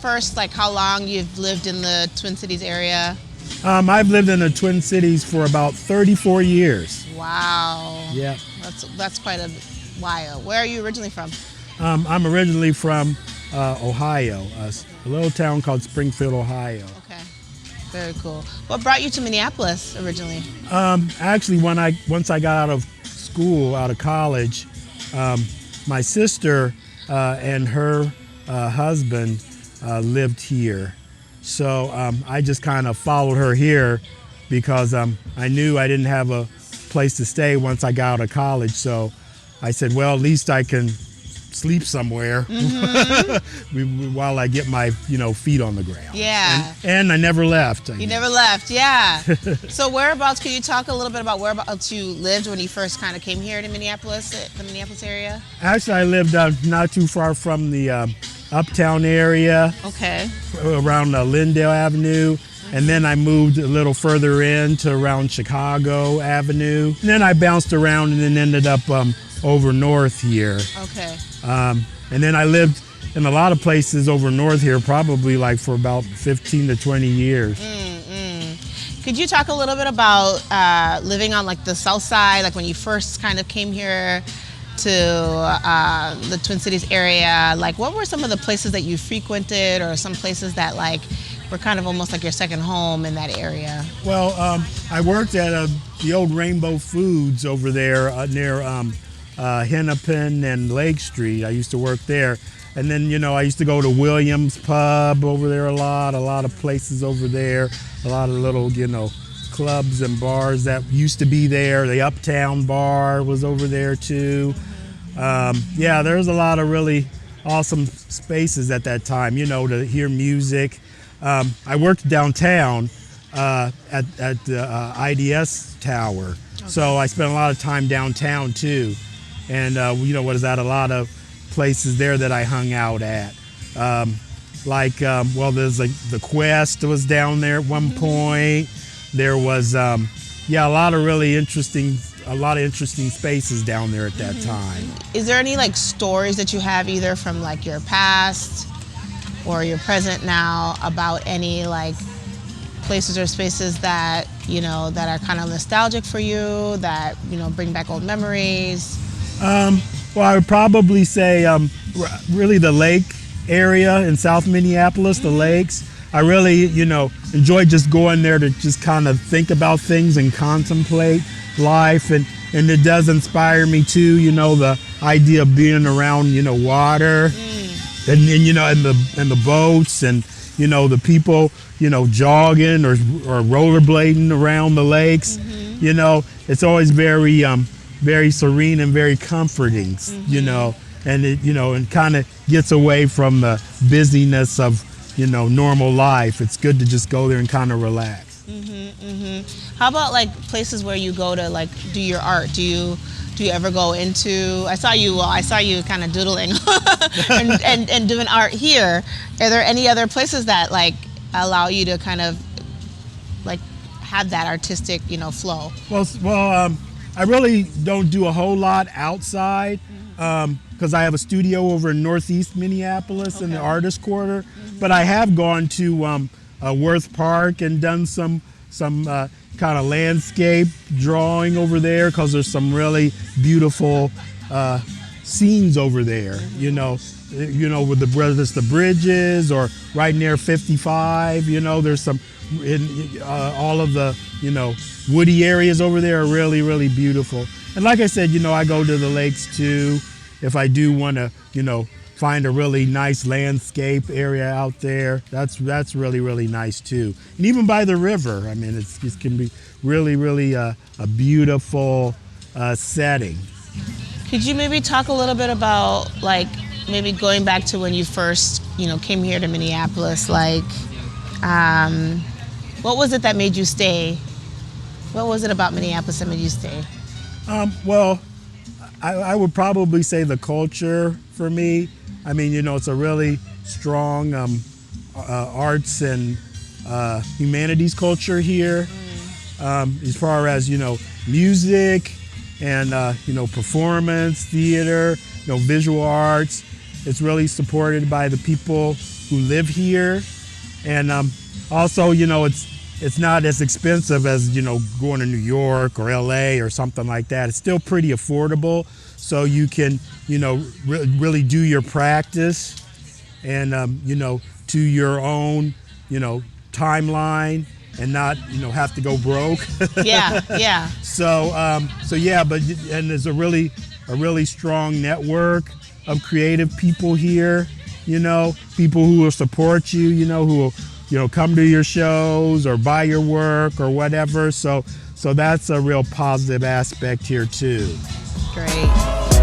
first, like how long you've lived in the Twin Cities area? I've lived in the Twin Cities for about 34 years. Wow. Yeah. That's quite a while. Where are you originally from? I'm originally from Ohio, a little town called Springfield, Ohio. Okay. Very cool. What brought you to Minneapolis originally? Actually, once I got out of school, out of college, my sister and her husband lived here. So I just kind of followed her here because I knew I didn't have a place to stay once I got out of college. So I said, well, at least I can sleep somewhere while I get my feet on the ground. Yeah. And I never left. You never left, yeah. So whereabouts, can you talk a little bit about whereabouts you lived when you first kind of came here to Minneapolis, the Minneapolis area? Actually, I lived not too far from the uptown area. Okay. Around Lindale Avenue. And then I moved a little further in to around Chicago Avenue. And then I bounced around and then ended up over north here. Okay. And then I lived in a lot of places over north here, probably like for about 15 to 20 years. Could you talk a little bit about living on like the south side, like when you first kind of came here to the Twin Cities area? Like what were some of the places that you frequented, or some places that like were kind of almost like your second home in that area? Well, I worked at the old Rainbow Foods over there near Hennepin and Lake Street. I used to work there. And then, I used to go to Williams Pub over there a lot of places over there, a lot of little, clubs and bars that used to be there. The Uptown Bar was over there too. Yeah, there's a lot of really awesome spaces at that time, to hear music. I worked downtown at the IDS Tower. Okay. So I spent a lot of time downtown too. And, a lot of places there that I hung out at. There's like the Quest was down there at one point. There was, a lot of interesting spaces down there at that time. Is there any like stories that you have either from like your past or your present now about any like places or spaces that, that are kind of nostalgic for you, that, bring back old memories? Well, I would probably say really the lake area in South Minneapolis, the lakes. I really, enjoy just going there to just kind of think about things and contemplate life. And it does inspire me too, the idea of being around, water and the boats and, the people, jogging or rollerblading around the lakes. It's always very serene and very comforting, and it, and kind of gets away from the busyness of, normal life. It's good to just go there and kind of relax. How about like places where you go to like do your art? Do you ever go into? I saw you kind of doodling and doing art here. Are there any other places that like allow you to kind of like have that artistic, flow? Well, I really don't do a whole lot outside because I have a studio over in Northeast Minneapolis in the Artist Quarter. But I have gone to Worth Park and done some kind of landscape drawing over there because there's some really beautiful scenes over there. With whether it's the bridges or right near 55. There's some all of the woody areas over there are really, really beautiful. And like I said, I go to the lakes too if I do want to, find a really nice landscape area out there. That's really, really nice too. And even by the river, I mean, it can be really, really a beautiful setting. Could you maybe talk a little bit about like maybe going back to when you first, came here to Minneapolis? Like, what was it that made you stay? What was it about Minneapolis that made you stay? Well, I would probably say the culture for me. I mean, it's a really strong arts and humanities culture here. As far as, music and, performance, theater, visual arts. It's really supported by the people who live here, and also, it's not as expensive as going to New York or LA or something like that. It's still pretty affordable, so you can really do your practice and to your own timeline and not have to go broke. Yeah, yeah. So yeah, and there's a really strong network of creative people here, people who will support you, who will come to your shows or buy your work or whatever. So that's a real positive aspect here too. Great.